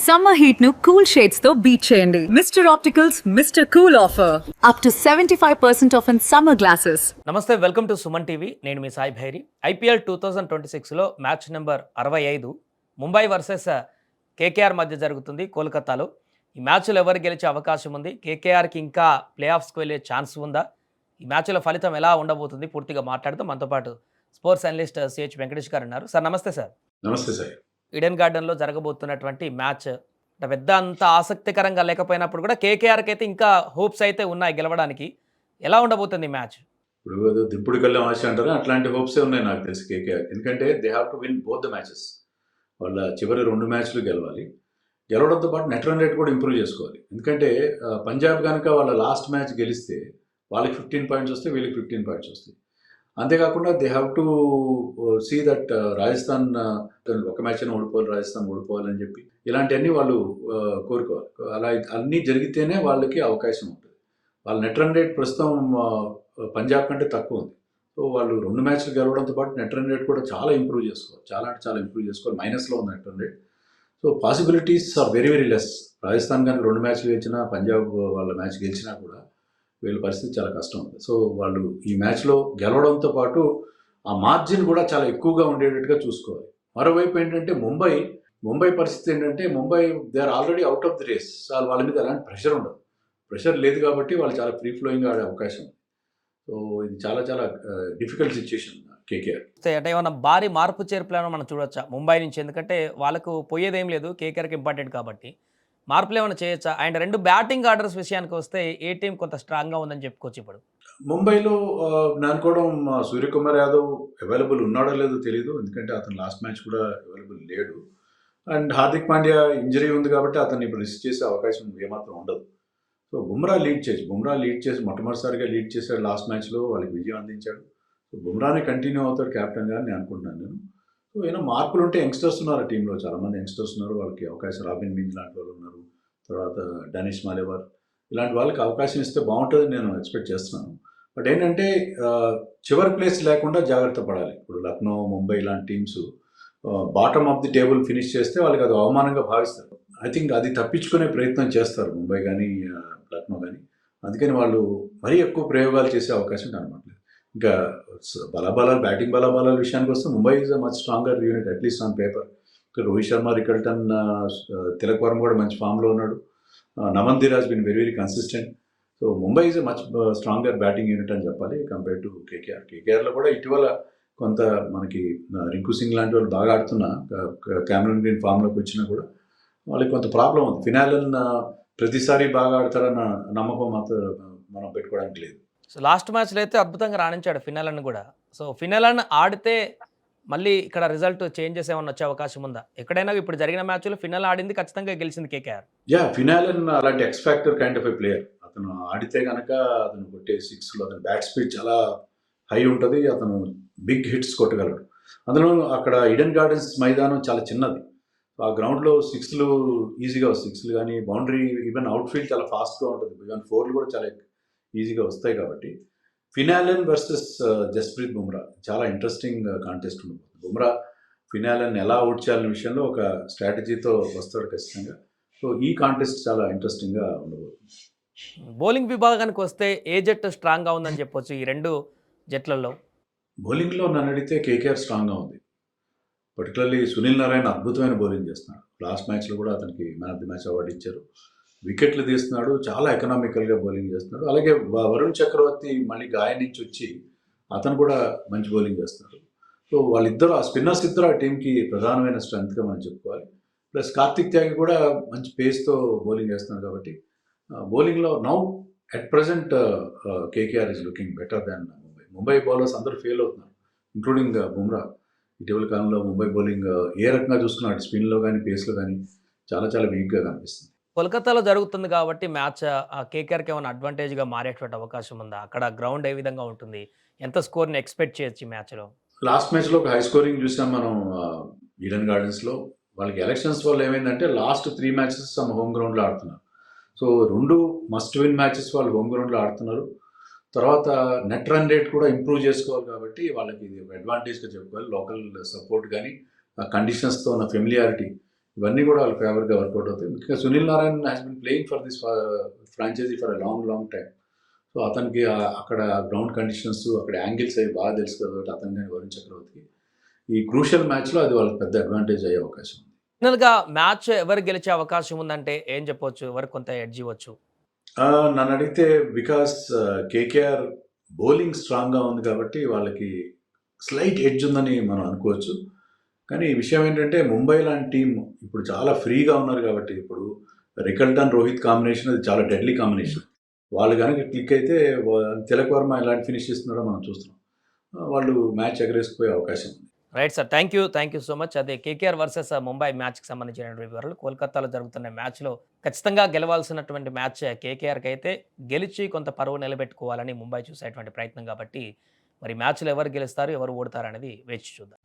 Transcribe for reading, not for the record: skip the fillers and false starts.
Summer heat ను cool shades తో beat చేయండి. Mister opticals mister cool offer up to 75% off in summer glasses. నమస్తే, welcome to Suman TV. నేను మీ Sai Bhairi. IPL 2026లో match number 65 Mumbai versus KKR మధ్య జరుగుతుంది కోల్కతాలో. ఈ మ్యాచ్లో ఎవరు గెలిచే అవకాశం ఉంది? కేకేఆర్కి ఇంకా ప్లే ఆఫ్స్కి వెళ్ళే ఛాన్స్ ఉందా? ఈ మ్యాచ్లో ఫలితం ఎలా ఉండబోతుంది? పూర్తిగా మాట్లాడుతూ మనతో పాటు స్పోర్ట్స్ అనలిస్ట్ సిహెచ్ వెంకటేష్ గారు ఉన్నారు. సార్ నమస్తే. సార్ నమస్తే సార్. ఈడెన్ గార్డెన్లో జరగబోతున్నటువంటి మ్యాచ్ పెద్ద అంత ఆసక్తికరంగా లేకపోయినప్పుడు కూడా కేకేఆర్కి అయితే ఇంకా హోప్స్ అయితే ఉన్నాయి గెలవడానికి. ఎలా ఉండబోతుంది మ్యాచ్? ఇప్పుడు దింపుడు కళ్ళం ఆశ అంటారా, అట్లాంటి హోప్సే ఉన్నాయి నాకు తెలిసి కేకేఆర్. ఎందుకంటే they have to win both the matches. వాళ్ళ చివరి 2 మ్యాచ్లు గెలవాలి. గెలవడంతో పాటు నెట్ రన్ రేట్ కూడా ఇంప్రూవ్ చేసుకోవాలి. ఎందుకంటే పంజాబ్ కనుక వాళ్ళ లాస్ట్ మ్యాచ్ గెలిస్తే వాళ్ళకి 15 పాయింట్స్ వస్తాయి, వీళ్ళకి 15 పాయింట్స్ వస్తాయి. అంతేకాకుండా they have to see that Rajasthan ఒక మ్యాచ్ అయినా ఓడిపోవాలి, రాజస్థాన్ ఓడిపోవాలని చెప్పి ఇలాంటివన్నీ వాళ్ళు కోరుకోవాలి. అలా అన్నీ జరిగితేనే వాళ్ళకి అవకాశం ఉంటుంది. వాళ్ళ నెట్ రన్ రేట్ ప్రస్తుతం పంజాబ్ కంటే తక్కువ ఉంది. సో వాళ్ళు 2 మ్యాచ్లు గెలవడంతో పాటు నెట్ రన్ రేట్ కూడా చాలా ఇంప్రూవ్ చేసుకోవాలి. చాలా అంటే చాలా ఇంప్రూవ్ చేసుకోవాలి. మైనస్లో ఉంది net run rate. So possibilities are very very less. Rajasthan కనుక 2 మ్యాచ్లు గెలిచినా, పంజాబ్ వాళ్ళ మ్యాచ్ గెలిచినా కూడా వీళ్ళ పరిస్థితి చాలా కష్టం ఉంది. సో వాళ్ళు ఈ మ్యాచ్లో గెలవడంతో పాటు ఆ మార్జిన్ కూడా చాలా ఎక్కువగా ఉండేటట్టుగా చూసుకోవాలి. మరోవైపు ఏంటంటే ముంబై పరిస్థితి ఏంటంటే they are already out of the race. వాళ్ళ మీద ఎలాంటి ప్రెషర్ ఉండదు. ప్రెషర్ లేదు కాబట్టి వాళ్ళు చాలా ఫ్రీ ఫ్లోయింగ్ ఆడే అవకాశం ఉంది. సో ఇది చాలా చాలా డిఫికల్ట్ సిచ్యుయేషన్ కేకేఆర్. అంటే ఏమన్నా భారీ మార్పు చేర్పులను మనం చూడొచ్చా ముంబై నుంచి? ఎందుకంటే వాళ్ళకు పోయేదేం లేదు, కేకేఆర్కి ఇంపార్టెంట్ కాబట్టి మార్పులు ఏమైనా చేయొచ్చా? అండ్ 2 బ్యాటింగ్ ఆర్డర్స్ విషయానికి వస్తే ఏ టీం కొంత స్ట్రాంగ్గా ఉందని చెప్పుకోవచ్చు ఇప్పుడు? ముంబైలో నేను అనుకోవడం సూర్యకుమార్ యాదవ్ అవైలబుల్ ఉన్నాడో లేదో తెలియదు. ఎందుకంటే అతను లాస్ట్ మ్యాచ్ కూడా అవైలబుల్ లేడు. అండ్ హార్దిక్ పాండ్యా ఇంజరీ ఉంది కాబట్టి అతన్ని ఇప్పుడు రిస్క్ చేసే అవకాశం ఏమాత్రం ఉండదు. సో బుమ్రా లీడ్ చేసి మొట్టమొదటిసారిగా లీడ్ చేశాడు లాస్ట్ మ్యాచ్లో. వాళ్ళకి విజయం అందించాడు. సో బుమ్రానే కంటిన్యూ అవుతాడు కెప్టెన్గా అని నేను అనుకుంటున్నాను నేను. సో ఏమైనా మార్పులు ఉంటే యంగ్స్టర్స్ ఉన్నారు టీంలో, చాలామంది యంగ్స్టర్స్ ఉన్నారు. వాళ్ళకి అవకాశం, రాబిన్ మింజ్ లాంటి వాళ్ళు ఉన్నారు, తర్వాత డనిష్ మాలేవార్, ఇలాంటి వాళ్ళకి అవకాశం ఇస్తే బాగుంటుందని నేను ఎక్స్పెక్ట్ చేస్తున్నాను. బట్ ఏంటంటే చివరి ప్లేస్ లేకుండా జాగ్రత్త పడాలి. ఇప్పుడు లక్నో, ముంబై ఇలాంటి teams bottom of the table finish చేస్తే వాళ్ళకి అది అవమానంగా భావిస్తారు. ఐ థింక్ అది తప్పించుకునే ప్రయత్నం చేస్తారు ముంబై కానీ లక్నో కానీ. అందుకని వాళ్ళు మరీ ఎక్కువ ప్రయోగాలు చేసే అవకాశం కనబడలేదు. ఇంకా బ్యాటింగ్ బలాబలాల విషయానికి వస్తే Mumbai is a much stronger unit at least on paper. Rohit Sharma, Rickelton, Tilak Varma కూడా మంచి ఫామ్లో ఉన్నాడు. Naman Dhiraj been very very consistent. So Mumbai is a much stronger batting unit అని చెప్పాలి కంపేర్ టు కేకేఆర్. కేకేఆర్లో కూడా ఇటీవల కొంత మనకి రింకు సింగ్ లాంటి వాళ్ళు బాగా ఆడుతున్నా, క్యామరన్ గ్రీన్ ఫామ్లోకి వచ్చినా కూడా వాళ్ళకి కొంత ప్రాబ్లం ఉంది. ఫినాలన్ ప్రతిసారి బాగా ఆడతారన్న నమ్మకం మాత్రం మనం పెట్టుకోవడానికి లేదు. సో లాస్ట్ మ్యాచ్లో అయితే అద్భుతంగా రాణించాడు ఫినాలన్ కూడా. సో ఫినాలన్ ఆడితే మళ్ళీ ఇక్కడ రిజల్ట్ చేంజెస్ ఏమైనా వచ్చే అవకాశం ఉందా? ఎక్కడైనా ఇప్పుడు జరిగిన మ్యాచ్లో ఫినాల్ ఆడింది, ఖచ్చితంగా గెలిచింది కేకేఆర్. ఫినాలన్ అలాంటి X factor kind of A player. అతను ఆడితే కనుక అతను కొట్టే 6లో అతను బ్యాట్ స్పీడ్ చాలా హై ఉంటుంది. అతను బిగ్ హిట్స్ కొట్టగలడు. అందులో అక్కడ ఈడెన్ గార్డెన్స్ మైదానం చాలా చిన్నది. ఆ గ్రౌండ్లో 6లు ఈజీగా వస్తాయి. 6లు కానీ బౌండరీ, ఈవెన్ అవుట్ఫీల్డ్ చాలా ఫాస్ట్గా ఉంటుంది. ఈవెన్ 4లు కూడా చాలా ఈజీగా వస్తాయి. కాబట్టి ఫినాలన్ వర్సెస్ జస్ప్రీత్ బుమ్రా చాలా ఇంట్రెస్టింగ్ కాంటెస్ట్ ఉంటుంది. బుమ్రా ఫినాలన్ ఎలా అవుట్ చేయాలనే విషయంలో ఒక స్ట్రాటజీతో వస్తాడు ఖచ్చితంగా. సో ఈ కాంటెస్ట్ చాలా ఇంట్రెస్టింగ్గా ఉండబోతుంది. బౌలింగ్ విభాగానికి వస్తే ఏ జట్టు స్ట్రాంగ్గా ఉందని చెప్పొచ్చు ఈ 2 జట్లలో? బౌలింగ్లో నన్ను అడిగితే కేకేఆర్ స్ట్రాంగ్గా ఉంది. పర్టికులర్లీ సునీల్ నారాయణ అద్భుతమైన బౌలింగ్ చేస్తున్నాడు. లాస్ట్ మ్యాచ్లో కూడా అతనికి man of the match award ఇచ్చారు. వికెట్లు తీస్తున్నాడు, చాలా ఎకనామికల్గా బౌలింగ్ చేస్తున్నాడు. అలాగే వరుణ్ చక్రవర్తి మళ్ళీ గాయం నుంచి వచ్చి అతను కూడా మంచి బౌలింగ్ చేస్తున్నాడు. సో వాళ్ళిద్దరు, ఆ స్పిన్నర్స్ ఇద్దరు ఆ టీంకి ప్రధానమైన స్ట్రెంగ్త్గా మనం చెప్పుకోవాలి. ప్లస్ కార్తిక్ త్యాగి కూడా మంచి పేస్తో బౌలింగ్ చేస్తున్నాడు. కాబట్టి బౌలింగ్లో now at present KKR is looking better than Mumbai bowlers అందరూ ఫెయిల్ అవుతున్నారు, ఇంక్లూడింగ్ బుమ్రా. ఇటీవల కాలంలో ముంబై బౌలింగ్ ఏ రకంగా చూసుకున్నాడు, స్పిన్లో కానీ పేస్లో కానీ చాలా చాలా వీక్గా కనిపిస్తుంది. కోల్కతాలో జరుగుతుంది కాబట్టి మ్యాచ్ కేకేఆర్కి ఏమైనా అడ్వాంటేజ్గా మారేటువంటి అవకాశం ఉందా? అక్కడ గ్రౌండ్ ఏ విధంగా ఉంటుంది? ఎంత స్కోర్ని ఎక్స్పెక్ట్ చేయొచ్చు ఈ మ్యాచ్లో? లాస్ట్ మ్యాచ్లో ఒక హై స్కోరింగ్ చూసాం మనం ఈడెన్ గార్డెన్స్లో. వాళ్ళకి ఎలక్షన్స్ వల్ల ఏమైందంటే లాస్ట్ 3 మ్యాచెస్ తమ హోమ్ గ్రౌండ్లో ఆడుతున్నారు. సో 2 మస్ట్ విన్ మ్యాచెస్ వాళ్ళు హోమ్ గ్రౌండ్లో ఆడుతున్నారు. తర్వాత నెట్ రన్ రేట్ కూడా ఇంప్రూవ్ చేసుకోవాలి కాబట్టి వాళ్ళకి ఇది ఒక అడ్వాంటేజ్గా చెప్పుకోవాలి. లోకల్ సపోర్ట్ కానీ, ఆ కండిషన్స్తో ఉన్న ఫెమిలియారిటీ. ఇవన్నీ కూడా వాళ్ళ ఫేవర్గా వర్కౌట్ అవుతాయి. ముఖ్యంగా Sunil Narine has been playing for this franchise for a long time. So అతనికి అక్కడ గ్రౌండ్ కండిషన్స్, అక్కడ యాంగిల్స్ అవి బాగా తెలుసు కాబట్టి అతను కానీ వరుణ్ చక్రవర్తికి ఈ క్రూషియల్ మ్యాచ్లో అది వాళ్ళకి పెద్ద అడ్వాంటేజ్ అయ్యే అవకాశం ఉంది. ఫైనల్గా మ్యాచ్ ఎవరు గెలిచే అవకాశం ఉందంటే ఏం చెప్పొచ్చు, ఎవరు కొంత ఎడ్జ్ ఇవ్వచ్చు? నన్ను అడిగితే బికాస్ కేకేఆర్ బౌలింగ్ స్ట్రాంగ్గా ఉంది కాబట్టి వాళ్ళకి స్లైట్ ఎడ్జ్ ఉందని మనం అనుకోవచ్చు. కానీ ఈ విషయం ఏంటంటే ముంబై లాంటి టీం ఇప్పుడు చాలా ఫ్రీగా ఉన్నారు కాబట్టి ఇప్పుడు రికల్టన్ రోహిత్ కాంబినేషన్ అది చాలా డెడ్లీ కాంబినేషన్. వాళ్ళు కనుక క్లిక్ అయితే తిలక్ వర్మ ఎలాంటి ఫినిష్ ఇస్తున్నాడో మనం చూస్తున్నాం. వాళ్ళు మ్యాచ్ ఎగరేసుకుపోయే అవకాశం ఉంది. Right sir, thank you so much. అదే కేకేఆర్ వర్సెస్ ముంబై మ్యాచ్కి సంబంధించినటువంటి వివరాలు. కోల్కతాలో జరుగుతున్న మ్యాచ్లో ఖచ్చితంగా గెలవాల్సినటువంటి మ్యాచ్ కేకేఆర్కి అయితే గెలిచి కొంత పరువు నిలబెట్టుకోవాలని ముంబై చూసేటువంటి ప్రయత్నం కాబట్టి మరి మ్యాచ్లో ఎవరు గెలుస్తారు, ఎవరు ఓడతారు అనేది వేచి చూద్దాం.